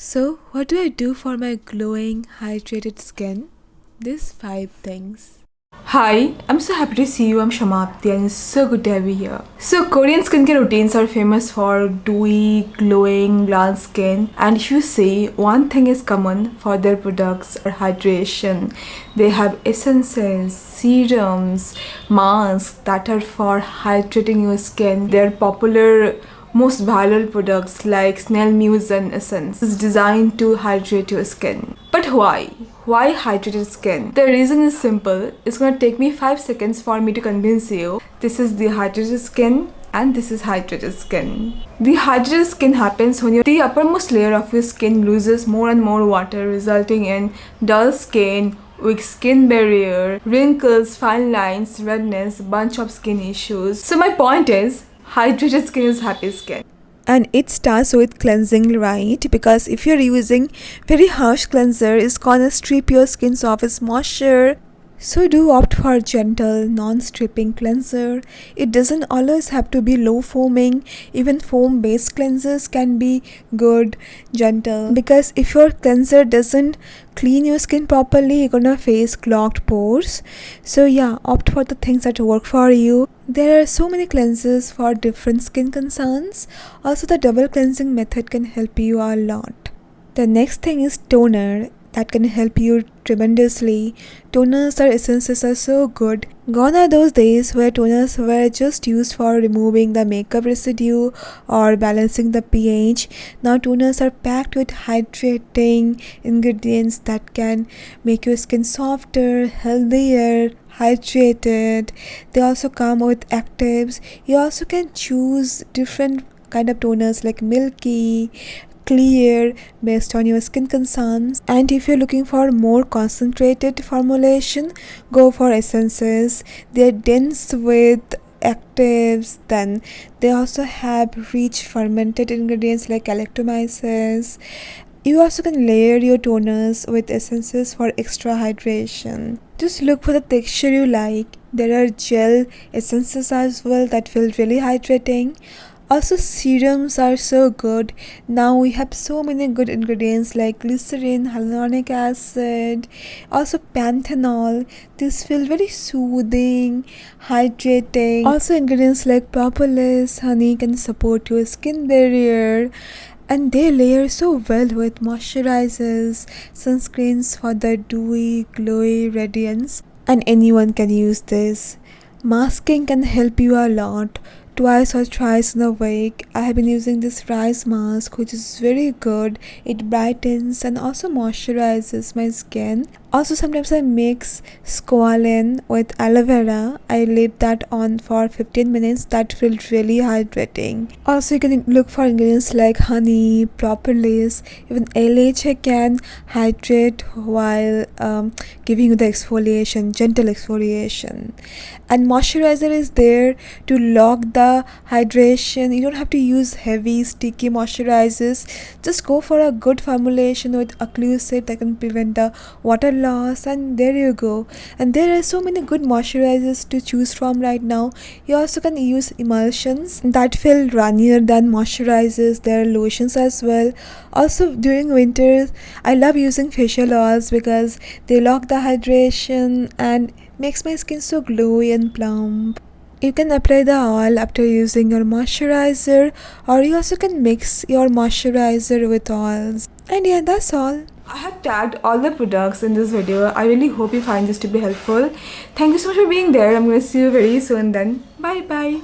So, what do I do for my glowing, hydrated skin? These 5 things. Hi, I'm so happy to see you. I'm Shamapti and it's so good to have you here. So, Korean skincare routines are famous for dewy, glowing, glance skin. And if you say one thing is common for their products are hydration. They have essences, serums, masks that are for hydrating your skin. They're popular most viral products like snail mousse and essence is designed to hydrate your skin. But why? Why hydrated skin? The reason is simple. It's gonna take me 5 seconds for me to convince you. This is dehydrated skin and this is hydrated skin. Dehydrated skin happens when the uppermost layer of your skin loses more and more water, resulting in dull skin, weak skin barrier, wrinkles, fine lines, redness, bunch of skin issues. So my point is, hydrated skin is happy skin. And it starts with cleansing, right? Because if you're using very harsh cleanser, it's gonna strip your skin of its moisture. So do opt for gentle, non-stripping cleanser. It doesn't always have to be low foaming. Even foam-based cleansers can be good, gentle. Because if your cleanser doesn't clean your skin properly, you're gonna face clogged pores. So yeah, opt for the things that work for you. There are so many cleansers for different skin concerns. Also, the double cleansing method can help you a lot. The next thing is toner. That can help you tremendously. Toners or essences are so good. Gone are those days where toners were just used for removing the makeup residue or balancing the pH. Now toners are packed with hydrating ingredients that can make your skin softer, healthier, hydrated. They also come with actives. You also can choose different kind of toners like milky, clear based on your skin concerns. And if you're looking for more concentrated formulation, go for essences. They're dense with actives. Then they also have rich fermented ingredients like galactomyces. You also can layer your toners with essences for extra hydration. Just look for the texture you like. There are gel essences as well that feel really hydrating. Also, serums are so good. Now we have so many good ingredients like glycerin, hyaluronic acid, also panthenol. These feel very soothing, hydrating. Also, ingredients like propolis, honey can support your skin barrier. And they layer so well with moisturizers, sunscreens for the dewy, glowy radiance. And anyone can use this. Masking can help you a lot. Twice or thrice in a week, I have been using this rice mask, which is very good. It brightens and also moisturizes my skin. Also, sometimes I mix squalene with aloe vera. I leave that on for 15 minutes. That feels really hydrating. Also, you can look for ingredients like honey, propolis, even LHA can hydrate while giving you the exfoliation, gentle exfoliation. And moisturizer is there to lock the hydration. You don't have to use heavy sticky moisturizers. Just go for a good formulation with occlusive that can prevent the water loss, and there you go. And there are so many good moisturizers to choose from right now. You also can use emulsions that feel runnier than moisturizers. There are lotions as well. Also during winters, I love using facial oils because they lock the hydration and makes my skin so glowy and plump. You can apply the oil after using your moisturizer, or you also can mix your moisturizer with oils. And yeah, that's all. I have tagged all the products in this video. I really hope you find this to be helpful. Thank you so much for being there. I'm going to see you very soon then. Bye bye.